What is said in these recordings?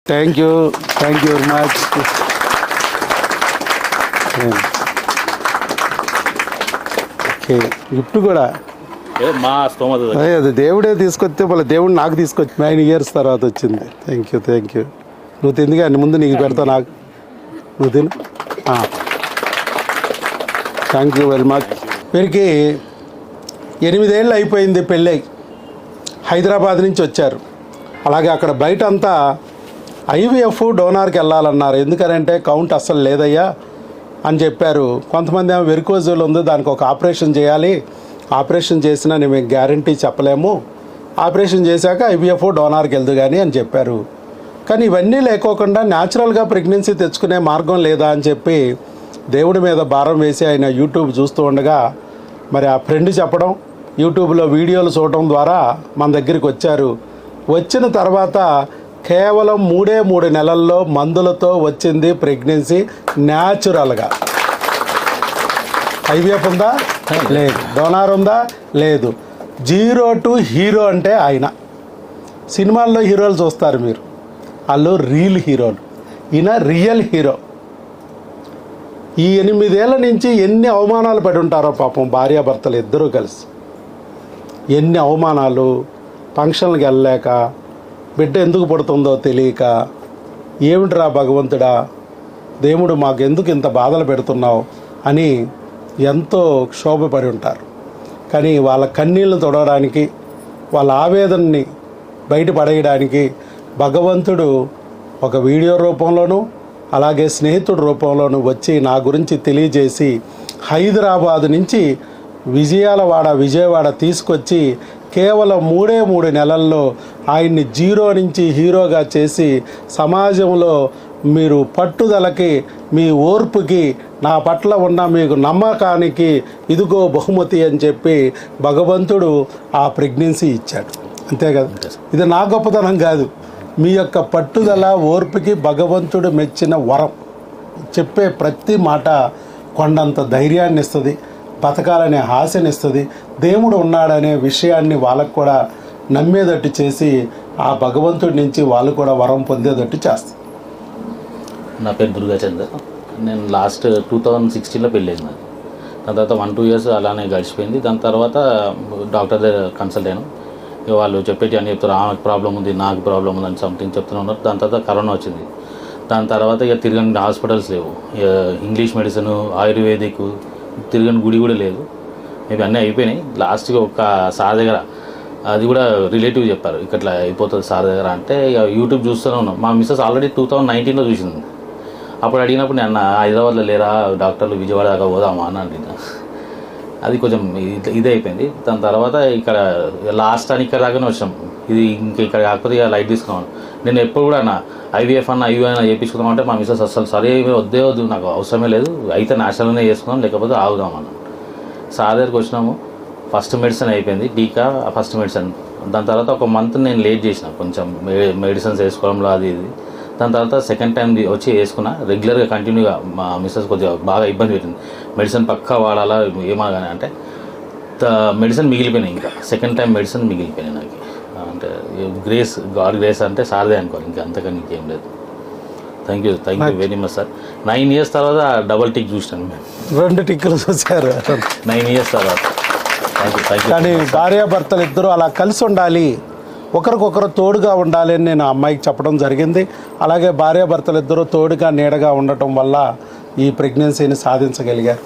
Thank you very much. Okay, gift కూడా అదే అది దేవుడే తీసుకొస్తే మళ్ళీ దేవుడు నాకు తీసుకొచ్చి 9 years తర్వాత వచ్చింది. Thank you. నువ్వు తింది కానీ ముందు నీకు పెడతా, నాకు నువ్వు తిను. Thank you very much. వీరికి 8 ఏళ్ళు అయిపోయింది పెళ్ళై, హైదరాబాద్ నుంచి వచ్చారు. అలాగే అక్కడ బయట అంతా IVF డోనార్కి వెళ్ళాలన్నారు. ఎందుకనంటే కౌంట్ అస్సలు లేదయ్యా అని చెప్పారు. కొంతమంది ఏమో వెరికోజుల్ ఉంది, దానికి ఒక ఆపరేషన్ చేయాలి, ఆపరేషన్ చేసినా మేము గ్యారంటీ చెప్పలేము, ఆపరేషన్ చేశాక IVF డోనార్కి వెళ్దు కానీ అని చెప్పారు. కానీ ఇవన్నీ లేకోకుండా న్యాచురల్గా ప్రెగ్నెన్సీ తెచ్చుకునే మార్గం లేదా అని చెప్పి దేవుడి మీద భారం వేసి ఆయన యూట్యూబ్ చూస్తూ ఉండగా మరి ఆ ఫ్రెండ్ చెప్పడం, యూట్యూబ్లో వీడియోలు చూడటం ద్వారా మన దగ్గరికి వచ్చారు. వచ్చిన తర్వాత కేవలం 3 నెలల్లో మందులతో వచ్చింది ప్రెగ్నెన్సీ న్యాచురల్గా. IVF ఉందా? లేదు. డోనార్ ఉందా? లేదు. 0 to హీరో అంటే ఆయన. సినిమాల్లో హీరోలు చూస్తారు మీరు, వాళ్ళు రియల్ హీరోలు, ఈయన రియల్ హీరో. ఈ 8 ఏళ్ల నుంచి ఎన్ని అవమానాలు పడి ఉంటారో పాపం భార్యాభర్తలు ఇద్దరూ కలిసి. ఎన్ని అవమానాలు, ఫంక్షన్లకు వెళ్ళలేక, బిడ్డ ఎందుకు పుడుతుందో తెలియక, ఏమిటిరా భగవంతుడా దేవుడు మాకు ఎందుకు ఇంత బాధలు పెడుతున్నావు అని ఎంతో క్షోభపడి ఉంటారు. కానీ వాళ్ళ కన్నీళ్లు తొడవడానికి, వాళ్ళ ఆవేదనని బయటపడేయడానికి భగవంతుడు ఒక వీడియో రూపంలోనూ అలాగే స్నేహితుడి రూపంలోనూ వచ్చి నా గురించి తెలియజేసి హైదరాబాదు నుంచి విజయవాడ తీసుకొచ్చి కేవలం 3 నెలల్లో ఆయన్ని 0 నుంచి హీరోగా చేసి సమాజంలో మీరు పట్టుదలకి, మీ ఓర్పుకి, నా పట్ల ఉన్న మీకు నమ్మకానికి ఇదిగో బహుమతి అని చెప్పి భగవంతుడు ఆ ప్రెగ్నెన్సీ ఇచ్చాడు. అంతే కదా, ఇది నా గొప్పతనం కాదు, మీ యొక్క పట్టుదల ఓర్పుకి భగవంతుడు మెచ్చిన వరం. చెప్పే ప్రతి మాట కొండంత ధైర్యాన్ని ఇస్తుంది, బతకాలనే ఆశనిస్తుంది, దేవుడు ఉన్నాడనే విషయాన్ని వాళ్ళకు కూడా నమ్మేటట్టు చేసి ఆ భగవంతుడి నుంచి వాళ్ళు కూడా వరం పొందేటట్టు చేస్తారు. నా పేరు దుర్గాచంద్ర. నేను లాస్ట్ 2016లో పెళ్ళయింది నాది. దాని తర్వాత 1-2 years అలానే గడిచిపోయింది. దాని తర్వాత డాక్టర్ దగ్గర కన్సల్ట్ అయ్యాను. ఇక వాళ్ళు చెప్పేటి అని చెప్తారు, ఆమెకు ప్రాబ్లం ఉంది, నాకు ప్రాబ్లం ఉంది అని సంథింగ్ చెప్తూనే ఉన్నారు. దాని తర్వాత కరోనా వచ్చింది. దాని తర్వాత ఇక తిరగని హాస్పిటల్స్ లేవు, ఇక ఇంగ్లీష్ మెడిసిన్, ఆయుర్వేదిక్, తిరగని గుడి కూడా లేదు. ఇవి అన్నీ అయిపోయినాయి. లాస్ట్గా ఒక సార్ దగ్గర, అది కూడా రిలేటివ్ చెప్పారు ఇట్లా అయిపోతుంది సార్ దగ్గర అంటే, ఇక యూట్యూబ్ చూస్తూనే ఉన్నాం. మా మిస్సెస్ ఆల్రెడీ 2019లో చూసింది. అప్పుడు అడిగినప్పుడు నేను హైదరాబాద్లో లేరా డాక్టర్లు, విజయవాడ దాకా పోదామా అని అడిగిన. అది కొంచెం ఇదే అయిపోయింది. దాని తర్వాత ఇక్కడ లాస్ట్ అని ఇక్కడ దాకానే వచ్చాం. ఇది ఇంకా ఇక్కడ కాకపోతే ఇక లైట్ తీసుకున్నాను. నేను ఎప్పుడు కూడా IVF అన్న చేయించుకుందామంటే మా మిస్సెస్ అసలు సరే వద్దు, నాకు అవసరమే లేదు, అయితే నేషనల్గానే చేసుకుందాం, లేకపోతే ఆగుదాం అన్న. సార్ దగ్గరికి వచ్చినాము. ఫస్ట్ మెడిసిన్ అయిపోయింది, టీకా ఫస్ట్ మెడిసిన్. దాని తర్వాత ఒక మంత్ నేను లేట్ చేసిన కొంచెం మెడిసిన్స్ వేసుకోవడంలో అది ఇది. దాని తర్వాత సెకండ్ టైం వచ్చి వేసుకున్నా రెగ్యులర్గా కంటిన్యూగా. మా మిస్సెస్ కొద్దిగా బాగా ఇబ్బంది పెట్టింది, మెడిసిన్ పక్కా వాడాలా ఏమాగానే అంటే మెడిసిన్ మిగిలిపోయినాయి. ఇంకా సెకండ్ టైం మెడిసిన్ మిగిలిపోయినాయి నాకు. అంటే గ్రేస్, గాడ్ గ్రేస్ అంటే సార్దే అనుకోవాలి, ఇంకా అంతకని ఇంకేం లేదు. Thank you very much sir. 9 years తర్వాత డబల్ టిక్ చూసినాను మేము. 2 టిక్కులు చూసారు 9 years తర్వాత. Thank you. కానీ భార్యాభర్తలు ఇద్దరు అలా కలిసి ఉండాలి, ఒకరికొకరు తోడుగా ఉండాలి అని నేను అమ్మాయికి చెప్పడం జరిగింది. అలాగే భార్యాభర్తలు ఇద్దరు తోడుగా నీడగా ఉండటం వల్ల ఈ ప్రెగ్నెన్సీని సాధించగలిగారు.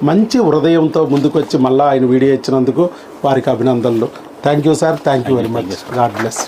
మంచి హృదయంతో ముందుకొచ్చి మళ్ళీ ఆయన వీడియో ఇచ్చినందుకు వారికి అభినందనలు. Thank you sir, thank you very much. God bless.